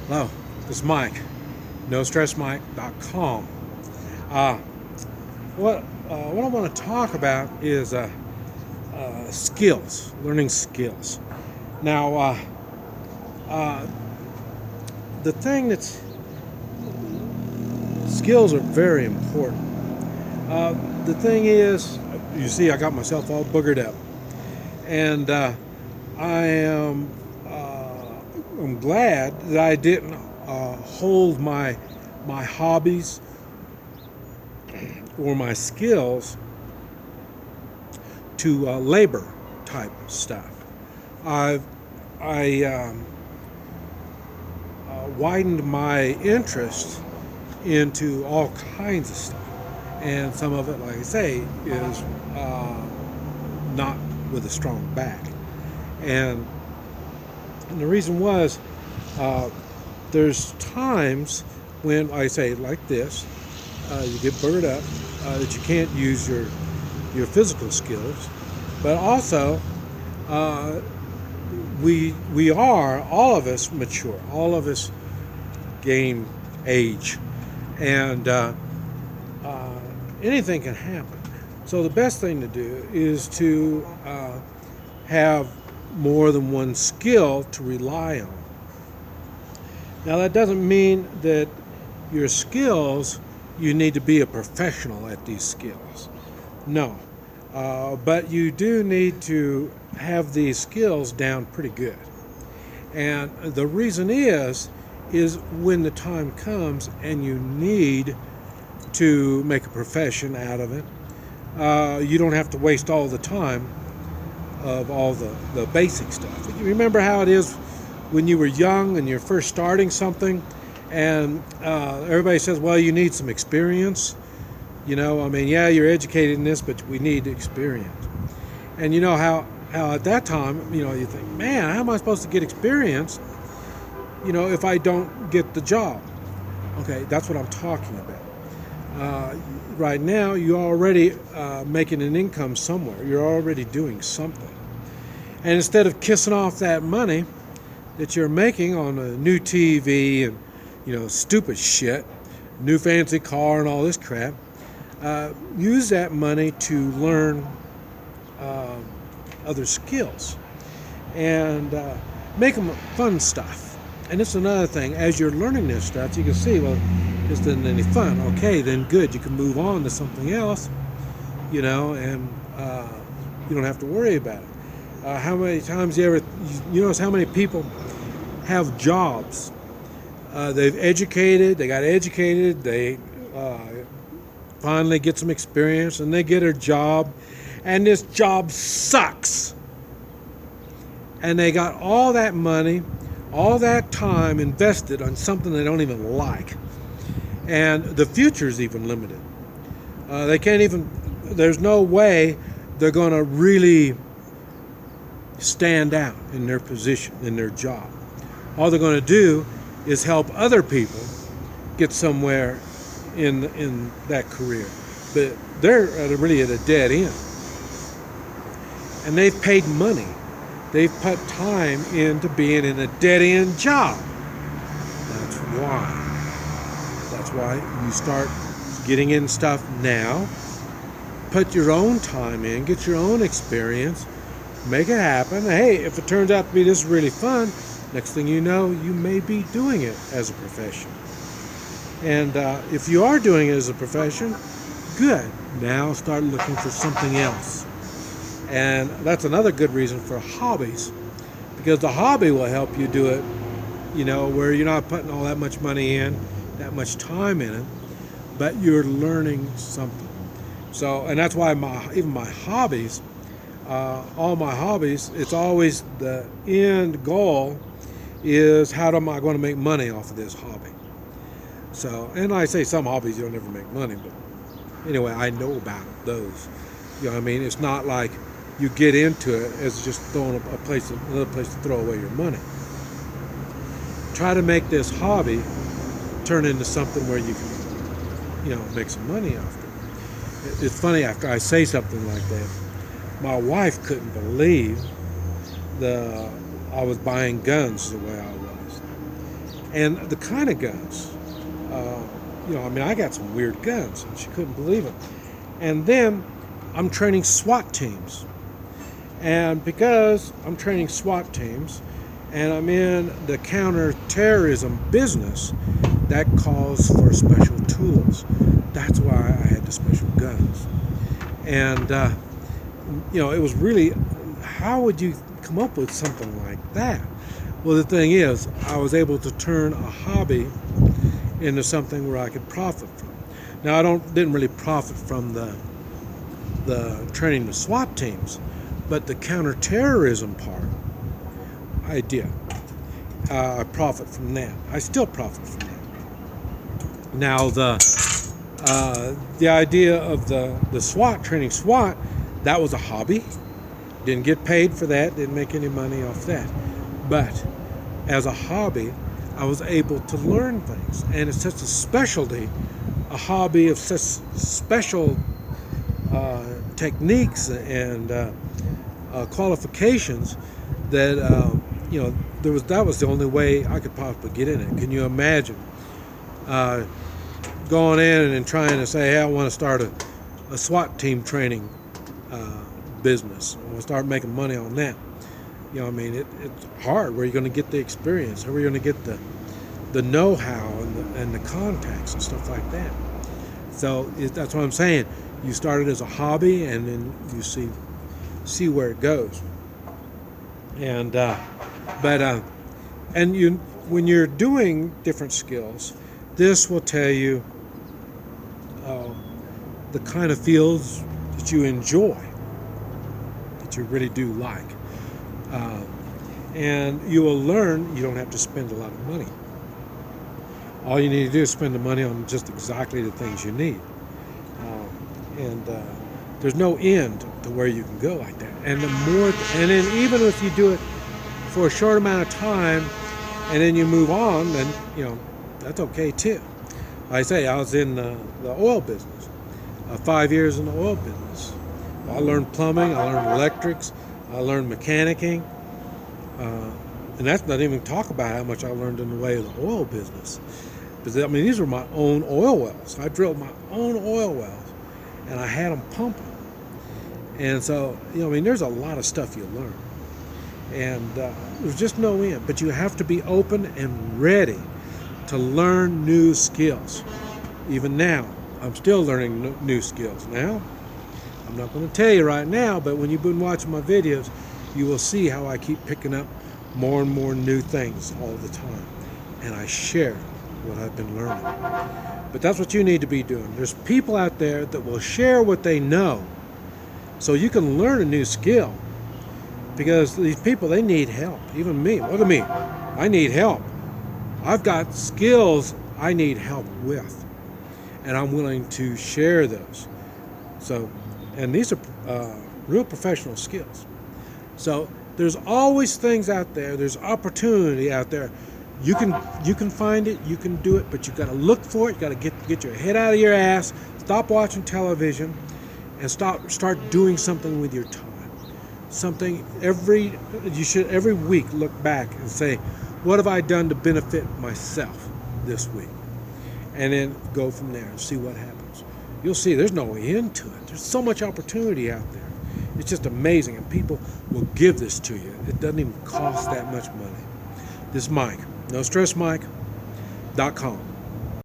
Hello, this is Mike, NoStressMike.com. Uh, what I want to talk about is skills, learning skills. Now, uh, the thing that's skills are very important. The thing is, you see, I got myself all boogered up, and I am I'm glad that I didn't hold my hobbies or my skills to labor type stuff. I widened my interest into all kinds of stuff, and some of it, like I say, is not with a strong back. And the reason was, there's times when, like I say, like this, you get burned up, that you can't use your physical skills, but also we are, all of us, mature, all of us gain age, and anything can happen. So the best thing to do is to have more than one skill to rely on. Now, that doesn't mean that your skills, you need to be a professional at these skills. No. But you do need to have these skills down pretty good. And the reason is when the time comes and you need to make a profession out of it, you don't have to waste all the time of all the basic stuff. You remember how it is when you were young and you're first starting something, and everybody says, well, you need some experience. Yeah, you're educated in this, but we need experience. And you know how at that time, you think, man, how am I supposed to get experience, if I don't get the job? Okay, that's what I'm talking about. Right now, you're already making an income somewhere. You're already doing something. And instead of kissing off that money that you're making on a new TV and, stupid shit, new fancy car and all this crap, use that money to learn other skills and make them fun stuff. And it's another thing. As you're learning this stuff, you can see, well, this isn't any fun. Okay, then good. You can move on to something else, and you don't have to worry about it. How many times you notice how many people have jobs? They got educated, they finally get some experience, and they get a job, and this job sucks. And they got all that money, all that time invested on something they don't even like. And the future is even limited. There's no way they're going to really stand out in their position, in their job. All they're going to do is help other people get somewhere in that career. But they're really at a dead end. And they've paid money. They've put time into being in a dead end job. That's why you start getting in stuff now. Put your own time in, get your own experience, make it happen. Hey, if it turns out to be this is really fun, next thing you know, you may be doing it as a profession. And if you are doing it as a profession, good. Now start looking for something else. And that's another good reason for hobbies, because the hobby will help you do it, where you're not putting all that much money in, that much time in it, but you're learning something. So, and that's why even my hobbies, all my hobbies, it's always the end goal is how am I going to make money off of this hobby. So, and I say some hobbies you don't ever make money, but anyway, I know about those. It's not like you get into it as just throwing another place to throw away your money. Try to make this hobby turn into something where you can, make some money off it. It's funny, after I say something like that, my wife couldn't believe I was buying guns the way I was. and the kind of guns. I mean, I got some weird guns, and she couldn't believe it. And then I'm training SWAT teams. And because I'm training SWAT teams, and I'm in the counterterrorism business, that calls for special tools. That's why I had the special guns. And, it was really, how would you come up with something like that? Well, the thing is, I was able to turn a hobby into something where I could profit from. Now, didn't really profit from the training the SWAT teams, but the counterterrorism part, I did. I profit from that. I still profit from that. Now, the idea of the SWAT, training SWAT, that was a hobby. Didn't get paid for that. Didn't make any money off that. But as a hobby, I was able to learn things. And it's such a specialty, a hobby of such special techniques and qualifications that that was the only way I could possibly get in it. Can you imagine going in and trying to say, hey, I want to start a SWAT team training business. I want to start making money on that. It's hard. Where are you going to get the experience? Where are you going to get the know-how and the contacts and stuff like that? So that's what I'm saying. You started as a hobby, and then you see where it goes. And when you're doing different skills, this will tell you the kind of fields that you enjoy, that you really do like. And you will learn you don't have to spend a lot of money. All you need to do is spend the money on just exactly the things you need. There's no end to where you can go like that. And then even if you do it for a short amount of time and then you move on, then, that's okay too. Like I say, I was in the oil business, 5 years in the oil business. I learned plumbing, I learned electrics, I learned mechanicking, and that's not even talk about how much I learned in the way of the oil business. Because, these were my own oil wells. I drilled my own oil wells, and I had them pumping. And so, there's a lot of stuff you learn. And there's just no end. But you have to be open and ready to learn new skills. Even now, I'm still learning new skills. Now, I'm not going to tell you right now, but when you've been watching my videos, you will see how I keep picking up more and more new things all the time. And I share what I've been learning. But that's what you need to be doing. There's people out there that will share what they know so you can learn a new skill. Because these people, they need help. Even me. Look at me. I need help. I've got skills I need help with. And I'm willing to share those. So, and these are real professional skills. So there's always things out there. There's opportunity out there. You can find it. You can do it. But you got to look for it. You got to get your head out of your ass. Stop watching television, and start doing something with your time. You should every week look back and say, what have I done to benefit myself this week? And then go from there and see what happens. You'll see there's no end to it. There's so much opportunity out there. It's just amazing, and people will give this to you. It doesn't even cost that much money. This is Mike, NoStressMike.com.